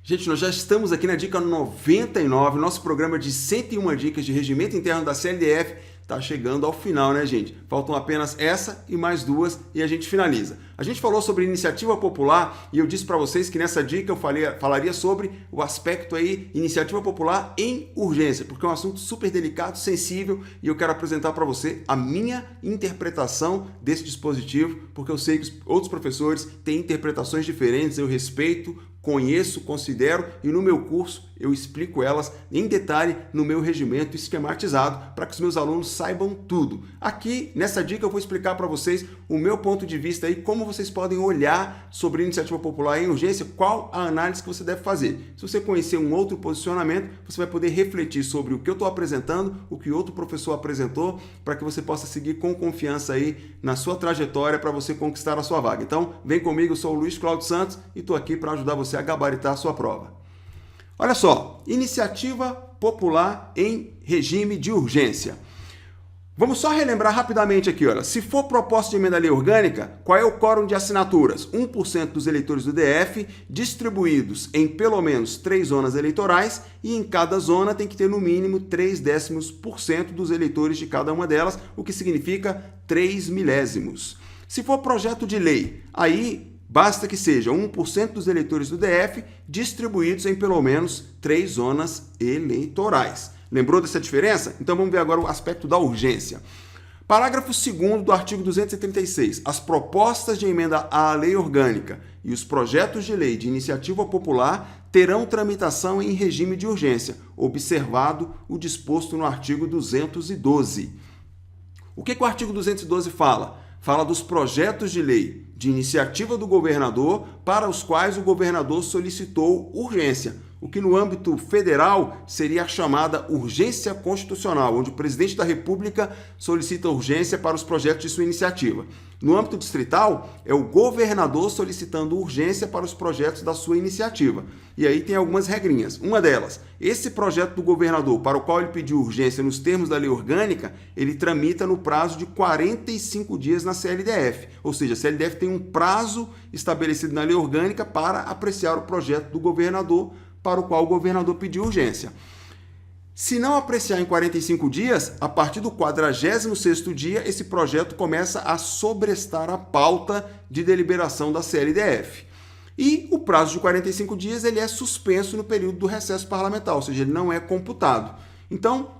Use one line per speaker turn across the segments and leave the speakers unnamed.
Gente, nós já estamos aqui na dica 99, nosso programa de 101 dicas de regimento interno da CLDF está chegando ao final, né, gente? Faltam apenas essa e mais duas e a gente finaliza. A gente falou sobre iniciativa popular e eu disse para vocês que nessa dica eu falaria sobre o aspecto aí, iniciativa popular em urgência, porque é um assunto super delicado, sensível e eu quero apresentar para você a minha interpretação desse dispositivo, porque eu sei que outros professores têm interpretações diferentes, eu respeito, conheço, considero e no meu curso eu explico elas em detalhe no meu regimento esquematizado para que os meus alunos saibam tudo. Aqui nessa dica eu vou explicar para vocês o meu ponto de vista aí, como vocês podem olhar sobre iniciativa popular em urgência, qual a análise que você deve fazer. Se você conhecer um outro posicionamento, você vai poder refletir sobre o que eu estou apresentando, o que outro professor apresentou, para que você possa seguir com confiança aí na sua trajetória para você conquistar a sua vaga. Então, vem comigo, eu sou o Luiz Cláudio Santos e estou aqui para ajudar você a gabaritar a sua prova. Olha só, iniciativa popular em regime de urgência. Vamos só relembrar rapidamente aqui, olha, se for proposta de emenda à lei orgânica, qual é o quórum de assinaturas? 1% dos eleitores do DF, distribuídos em pelo menos 3 zonas eleitorais e em cada zona tem que ter no mínimo 0,3% dos eleitores de cada uma delas, o que significa 3 milésimos. Se for projeto de lei, aí basta que seja 1% dos eleitores do DF distribuídos em pelo menos 3 zonas eleitorais. Lembrou dessa diferença? Então vamos ver agora o aspecto da urgência. Parágrafo 2º do artigo 236. As propostas de emenda à lei orgânica e os projetos de lei de iniciativa popular terão tramitação em regime de urgência, observado o disposto no artigo 212. O que o artigo 212 fala? Fala dos projetos de lei de iniciativa do governador para os quais o governador solicitou urgência, o que no âmbito federal seria a chamada urgência constitucional, onde o presidente da República solicita urgência para os projetos de sua iniciativa. No âmbito distrital, é o governador solicitando urgência para os projetos da sua iniciativa. E aí tem algumas regrinhas. Uma delas, esse projeto do governador para o qual ele pediu urgência nos termos da lei orgânica, ele tramita no prazo de 45 dias na CLDF. Ou seja, a CLDF tem um prazo estabelecido na lei orgânica para apreciar o projeto do governador para o qual o governador pediu urgência. Se não apreciar em 45 dias, a partir do 46º dia, esse projeto começa a sobrestar a pauta de deliberação da CLDF. E o prazo de 45 dias ele é suspenso no período do recesso parlamentar, ou seja, ele não é computado. Então,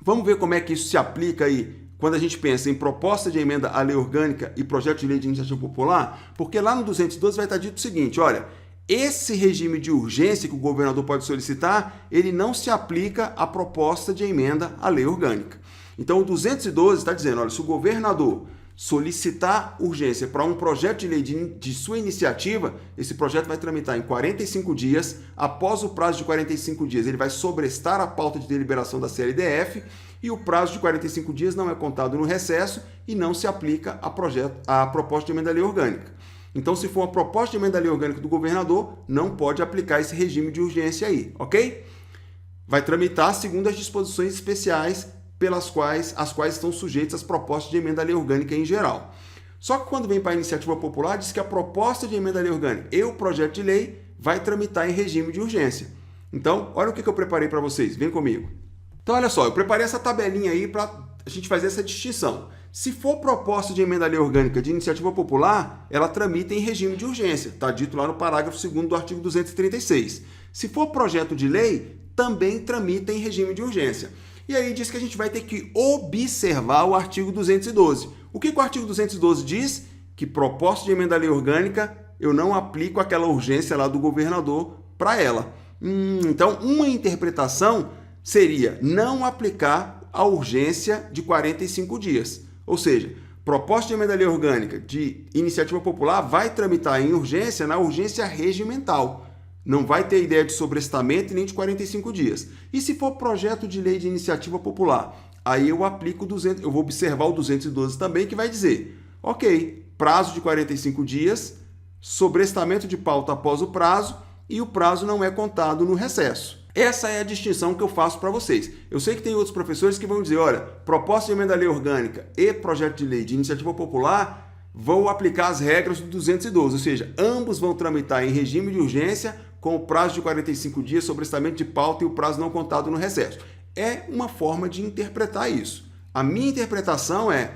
vamos ver como é que isso se aplica aí quando a gente pensa em proposta de emenda à lei orgânica e projeto de lei de iniciativa popular, porque lá no 212 vai estar dito o seguinte, olha, esse regime de urgência que o governador pode solicitar, ele não se aplica à proposta de emenda à lei orgânica. Então, o 212 está dizendo, olha, se o governador solicitar urgência para um projeto de lei de sua iniciativa, esse projeto vai tramitar em 45 dias, após o prazo de 45 dias, ele vai sobrestar a pauta de deliberação da CLDF e o prazo de 45 dias não é contado no recesso e não se aplica à proposta de emenda à lei orgânica. Então, se for uma proposta de emenda à lei orgânica do governador, não pode aplicar esse regime de urgência aí, ok? Vai tramitar segundo as disposições especiais às quais estão sujeitas as propostas de emenda à lei orgânica em geral. Só que quando vem para a iniciativa popular, diz que a proposta de emenda à lei orgânica e o projeto de lei vai tramitar em regime de urgência. Então, olha o que eu preparei para vocês, vem comigo. Então, olha só, eu preparei essa tabelinha aí para a gente fazer essa distinção. Se for proposta de emenda à lei orgânica de iniciativa popular, ela tramita em regime de urgência. Está dito lá no parágrafo 2º do artigo 236. Se for projeto de lei, também tramita em regime de urgência. E aí diz que a gente vai ter que observar o artigo 212. O que o artigo 212 diz? Que proposta de emenda à lei orgânica, eu não aplico aquela urgência lá do governador para ela. Então, uma interpretação seria não aplicar a urgência de 45 dias. Ou seja, proposta de emenda à lei orgânica de iniciativa popular vai tramitar em urgência na urgência regimental. Não vai ter ideia de sobrestamento nem de 45 dias. E se for projeto de lei de iniciativa popular, aí eu aplico eu vou observar o 212 também, que vai dizer, ok, prazo de 45 dias, sobrestamento de pauta após o prazo e o prazo não é contado no recesso. Essa é a distinção que eu faço para vocês. Eu sei que tem outros professores que vão dizer, olha, proposta de emenda à lei orgânica e projeto de lei de iniciativa popular vão aplicar as regras do 212, ou seja, ambos vão tramitar em regime de urgência com o prazo de 45 dias sobre estamento de pauta e o prazo não contado no recesso. É uma forma de interpretar isso. A minha interpretação é: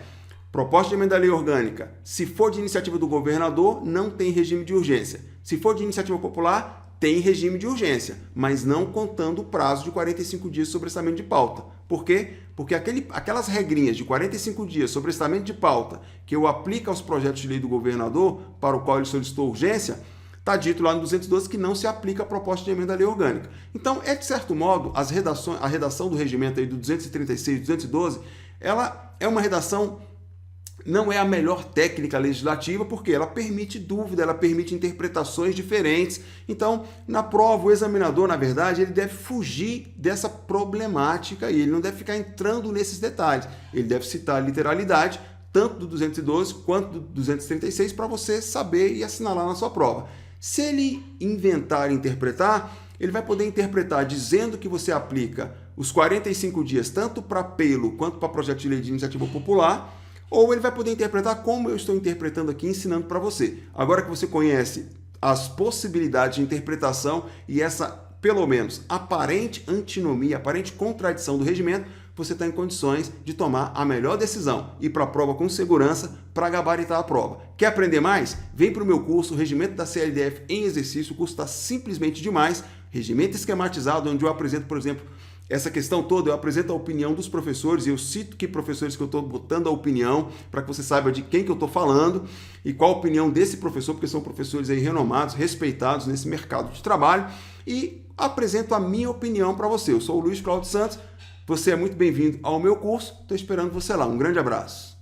proposta de emenda à lei orgânica, se for de iniciativa do governador, não tem regime de urgência. Se for de iniciativa popular, tem regime de urgência, mas não contando o prazo de 45 dias sobre estamento de pauta. Por quê? Porque aquelas regrinhas de 45 dias sobre estamento de pauta que eu aplico aos projetos de lei do governador, para o qual ele solicitou urgência, está dito lá no 212 que não se aplica a proposta de emenda à lei orgânica. Então, de certo modo, a redação do regimento aí do 236 e 212, ela é uma redação, não é a melhor técnica legislativa, porque ela permite dúvida, ela permite interpretações diferentes. Então, na prova, o examinador, na verdade, ele deve fugir dessa problemática e ele não deve ficar entrando nesses detalhes. Ele deve citar a literalidade, tanto do 212 quanto do 236, para você saber e assinalar na sua prova. Se ele inventar e interpretar, ele vai poder interpretar dizendo que você aplica os 45 dias tanto para apelo quanto para projeto de lei de iniciativa popular, ou ele vai poder interpretar como eu estou interpretando aqui, ensinando para você. Agora que você conhece as possibilidades de interpretação e essa, pelo menos, aparente antinomia, aparente contradição do regimento, você está em condições de tomar a melhor decisão, ir para a prova com segurança para gabaritar a prova. Quer aprender mais? Vem para o meu curso, Regimento da CLDF em Exercício. O curso está simplesmente demais. Regimento esquematizado, onde eu apresento, por exemplo, essa questão toda, eu apresento a opinião dos professores e eu cito que professores que eu estou botando a opinião para que você saiba de quem que eu estou falando e qual a opinião desse professor, porque são professores aí renomados, respeitados nesse mercado de trabalho, e apresento a minha opinião para você. Eu sou o Luiz Cláudio Santos, você é muito bem-vindo ao meu curso, estou esperando você lá. Um grande abraço.